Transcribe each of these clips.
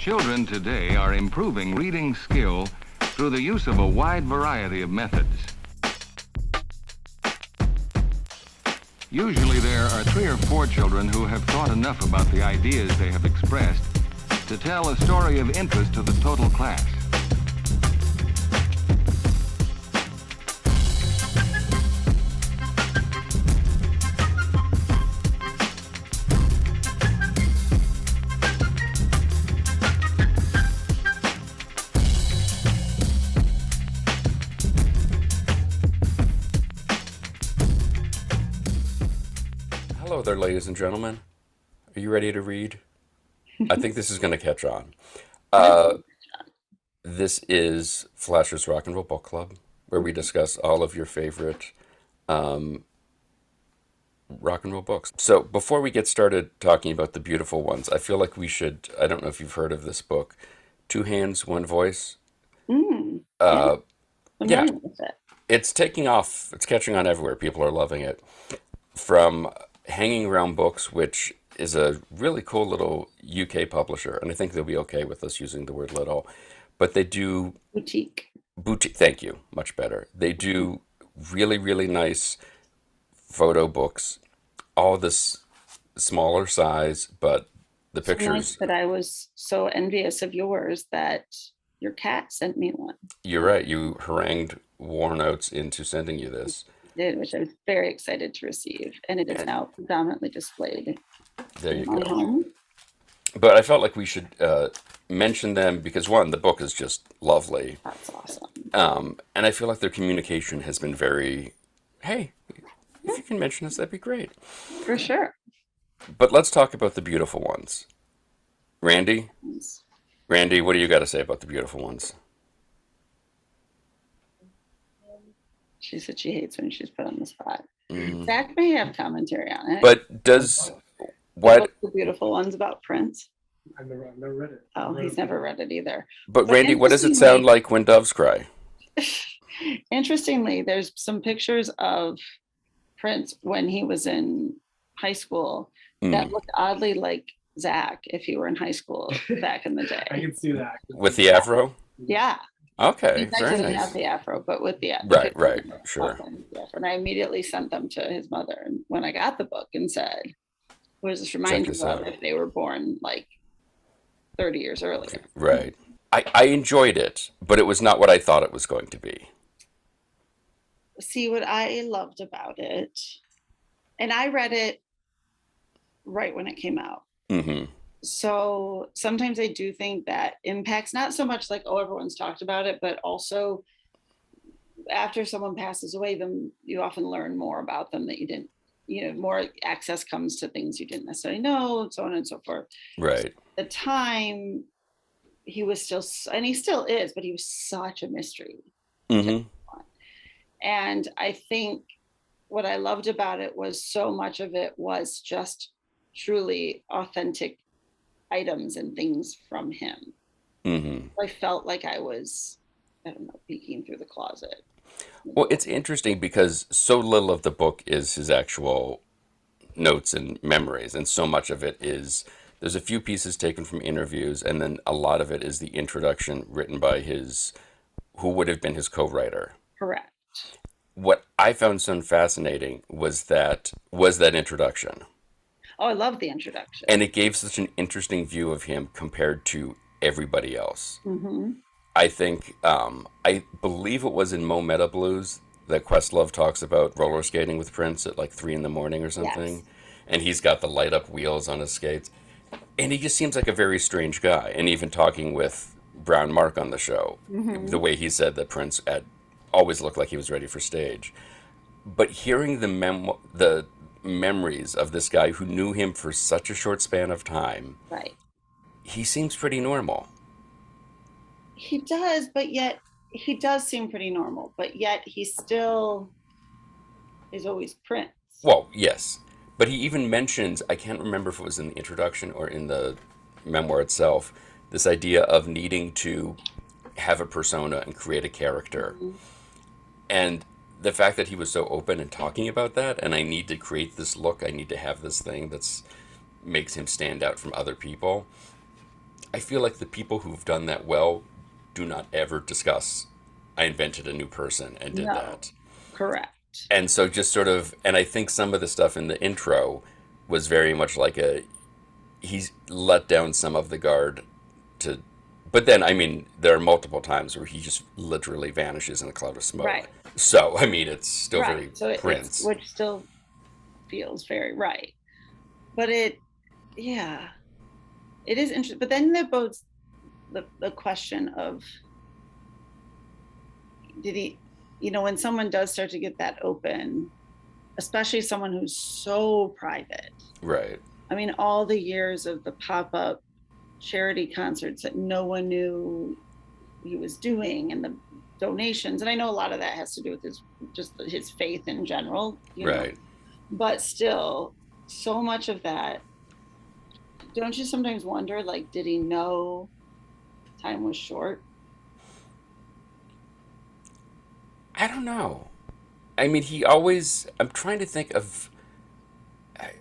Children today are improving reading skill through the use of a wide variety of methods. Usually there are 3 or 4 children who have thought enough about the ideas they have expressed to tell a story of interest to the total class. Hello there, ladies and gentlemen. Are you ready to read? I think this is going to catch on. Uh, this is Flasher's Rock and Roll Book Club, where we discuss all of your favorite um, rock and roll books. So before we get started talking about the beautiful ones, I feel like we should, I don't know if you've heard of this book, Two Hands, One Voice. Yeah, Uh, yeah, familiar with it. it's taking off. It's catching on everywhere. People are loving it. From Hanging Around Books, which is a really cool little UK publisher, and I think they'll be okay with us using the word little, but they do Boutique. boutique, thank you, much better. They do really, really nice photo books, all this smaller size, but the So nice pictures, that I was so envious of yours that your cat sent me one. you're right, you harangued War Notes into sending you this. Did, which I was very excited to receive. And it is And now predominantly displayed there in you my go. home. But I felt like we should mention them because one, the book is just lovely. That's awesome. And I feel like their communication has been very, hey, Yeah, if you can mention us, that'd be great. for sure. But let's talk about the beautiful ones. Randy, Randy, what do you got to say about the beautiful ones? She said she hates when she's put on the spot. Mm. Zach may have commentary on it. But does The what? book, The Beautiful Ones about Prince. I've never read it. Oh, he's never read it either. But But Randy, what does it sound interestingly, like when doves cry? interestingly, there's some pictures of Prince when he was in high school that Mm. looked oddly like Zach if he were in high school back in the I day. can see that. With the afro? Yeah, Okay, Zach very doesn't have nice. the afro, but with the Right, picture right, of sure. him with the afro. And I immediately sent them to his mother. And when I got the book and said, "What does this Check remind you this of out. if they were born like 30 years earlier?" Right. I enjoyed it, but it was not what I thought it was going to be. See what I loved about it, and I read it right when it came out. Hmm. So sometimes I do think that impacts not so much like, oh, everyone's talked about it, but also after someone passes away, then you often learn more about them that you didn't, more access comes to things you didn't necessarily know, and so on and so forth. So Right. at the time, he was still, and he still is, but he was such a mystery to Hmm. everyone. And I think what I loved about it was so much of it was just truly authentic items and things from him. Hmm. I felt like I was, I don't know, peeking through the closet in the Well, book. it's interesting because so little of the book is his actual notes and memories, and so much of it is there's a few pieces taken from interviews, and then a lot of it is the introduction written by his who would have been his co-writer. Correct. What I found so fascinating was that introduction, Oh, I love the introduction. and it gave such an interesting view of him compared to everybody else. Hmm. I think I believe it was in Mo Meta Blues that Questlove talks about roller skating with Prince at like 3 in the morning or Yes. something, and he's got the light up wheels on his skates, and he just seems like a very strange guy. And even talking with Brown Mark on the show, the Hmm. way he said that Prince had always looked like he was ready for stage. But hearing the memories of this guy who knew him for such a short span of time, Right. he seems pretty normal. He does, but yet he does seem pretty normal, but yet he still is always Prince. Well, yes. But he even mentions, I can't remember if it was in the introduction or in the memoir itself, this idea of needing to have a persona and create a character. Mhm. And the fact that he was so open and talking about that, and I need to create this look, I need to have this thing that's makes him stand out from other people. I feel like the people who've done that well do not ever discuss, I invented a new person and did No, that. correct. And so just sort of, and I think some of the stuff in the intro was very much like he's let down some of the guard to, but then, I mean, there are multiple times where he just literally vanishes in a cloud of smoke. Right. So, I mean, it's still Right. very So it's, Prince. which still feels very right. But yeah, it is interesting. But then there bodes the question of, did he, when someone does start to get that open, especially someone who's so private. Right. I mean, all the years of the pop-up charity concerts that no one knew he was doing, and the donations. And I know a lot of that has to do with his faith in general, Right. but still, so much of that, don't you sometimes wonder, like, did he know time was short? I don't know. I mean, he always, I'm trying to think of, I,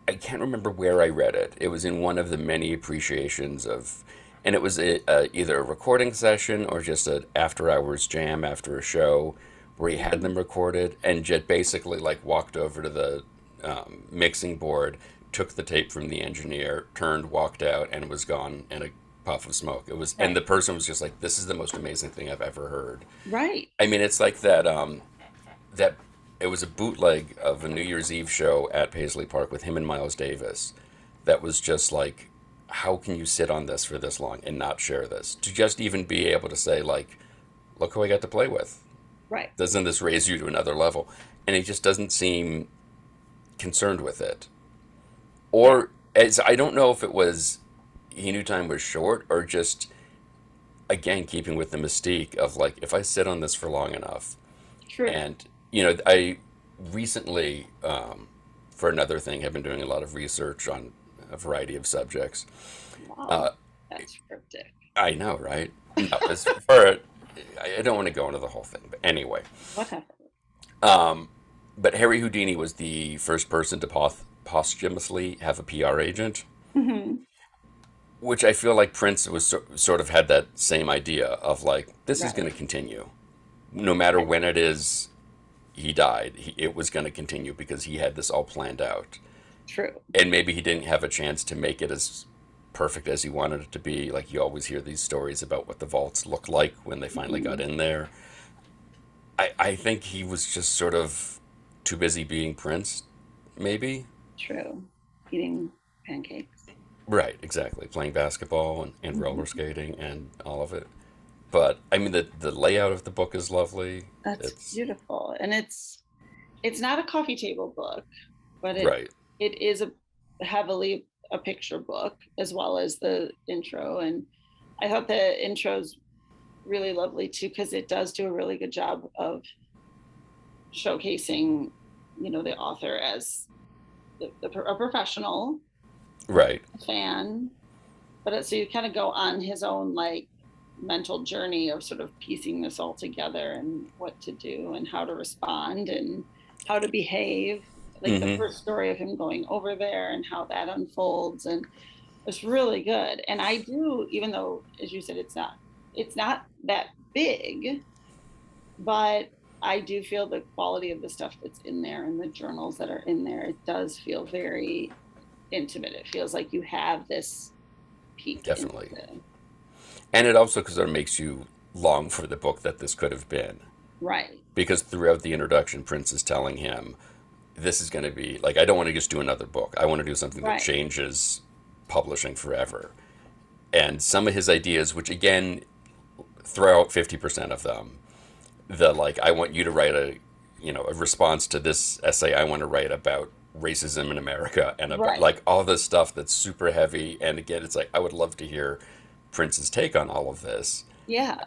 I can't remember where I read it. It was in one of the many appreciations of, and it was either a recording session or just an after hours jam after a show where he had them recorded and Jet basically like walked over to the mixing board, took the tape from the engineer, turned, walked out, and was gone in a puff of smoke. It was, and Right. the person was just like, "This is the most amazing thing I've ever heard." Right. I mean, it's like that. That it was a bootleg of a New Year's Eve show at Paisley Park with him and Miles Davis. That was just like, how can you sit on this for this long and not share this? To just even be able to say like, look who I got to play with. Right. Doesn't this raise you to another level? And he just doesn't seem concerned with it. Or as I don't know if it was he knew time was short or just again keeping with the mystique of like if I sit on this for long enough. True. And I recently for another thing have been doing a lot of research on a variety of subjects. Wow. That's cryptic. I know, right? No, it's for I don't want to go into the whole thing, but anyway. Whatever. But Harry Houdini was the first person to posthumously have a PR agent, Hmm. which I feel like Prince was sort of had that same idea of like this is going Right. to continue, no matter when it is he died. It was going to continue because he had this all planned out, True. and maybe he didn't have a chance to make it as perfect as he wanted it to be. Like you always hear these stories about what the vaults looked like when they finally got Mhm. in there. I think he was just sort of too busy being Prince, maybe. True. Eating pancakes. Right, exactly. Playing basketball and roller Mhm. skating and all of it. But I mean, the layout of the book is lovely. That's It's beautiful. And it's not a coffee table book, but right, it is a heavily a picture book as well as the intro. And I thought the intro's really lovely too, because it does do a really good job of showcasing, the author as a professional, right. a fan, but so you kind of go on his own like mental journey of sort of piecing this all together and what to do and how to respond and how to behave. Like the Hmm. first story of him going over there and how that unfolds, and it's really good. And I do, even though, as you said, it's not that big, but I do feel the quality of the stuff that's in there and the journals that are in there, it does feel very intimate. It feels like you have this peek Definitely. into. And it also because it makes you long for the book that this could have been. Right. Because throughout the introduction, Prince is telling him, this is going to be like, I don't want to just do another book. I want to do something that Right. changes publishing forever. And some of his ideas, which again, throw out 50% of them, the like, I want you to write a response to this essay I want to write about racism in America and about Right. like all this stuff that's super heavy. And again, it's like, I would love to hear Prince's take on all of this. Yeah.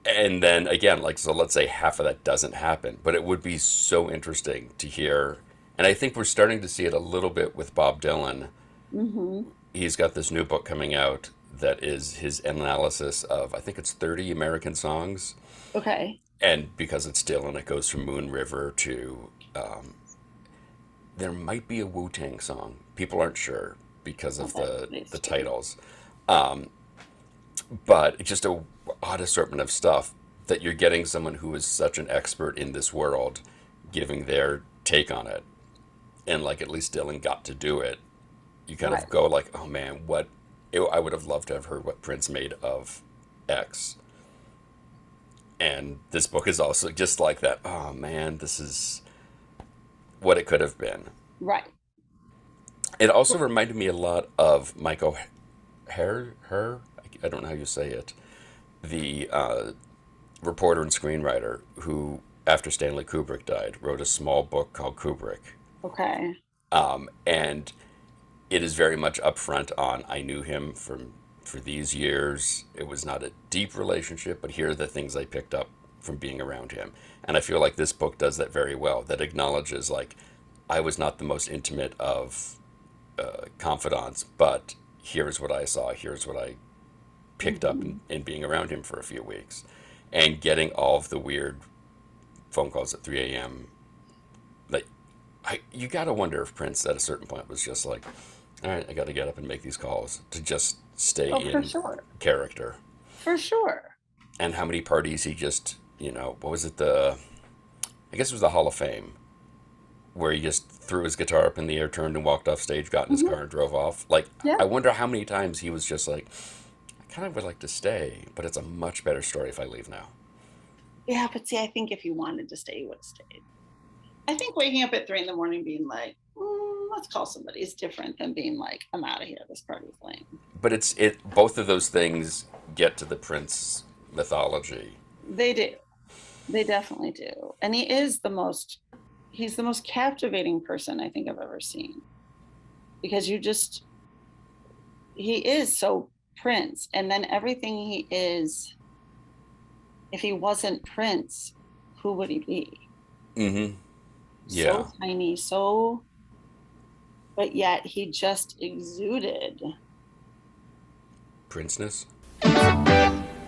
And then again, like, so let's say half of that doesn't happen, but it would be so interesting to hear. And I think we're starting to see it a little bit with Bob Dylan. Hmm. He's got this new book coming out that is his analysis of, I think it's 30 American songs. Okay. And because it's Dylan, it goes from Moon River to, there might be a Wu-Tang song. People aren't sure because of Okay. the Nice. titles. but it's just a odd assortment of stuff that you're getting someone who is such an expert in this world giving their take on it. And like at least Dylan got to do it. You kind Right. of go like, oh man, I would have loved to have heard what Prince made of X. And this book is also just like that. Oh man, this is what it could have been. Right. It also reminded me a lot of Michael I don't know how you say it, the reporter and screenwriter who, after Stanley Kubrick died, wrote a small book called Kubrick. Okay. And it is very much upfront on, I knew him for these years. It was not a deep relationship, but here are the things I picked up from being around him. And I feel like this book does that very well, that acknowledges, like, I was not the most intimate of confidants, but here's what I saw, here's what I picked up in being around him for a few weeks. And getting all of the weird phone calls at 3 a.m. Like, you got to wonder if Prince at a certain point was just like, all right, I got to get up and make these calls to just stay Oh, for in sure. character. For sure. And how many parties he just, what was it, I guess it was the Hall of Fame, where he just threw his guitar up in the air, turned and walked off stage, got in his car and drove off. Like, Yeah. I wonder how many times he was just like, I kind of would like to stay, but it's a much better story if I leave now. Yeah, but see, I think if you wanted to stay, you would have stayed. I think waking up at 3 a.m. being like, let's call somebody is different than being like, I'm out of here. This party's lame. But both of those things get to the Prince mythology. They do. They definitely do. And he's the most captivating person I think I've ever seen. Because he is so Prince. And then everything he is, if he wasn't Prince, who would he be? Mm-hmm. Yeah. So tiny, but yet he just exuded Princeness.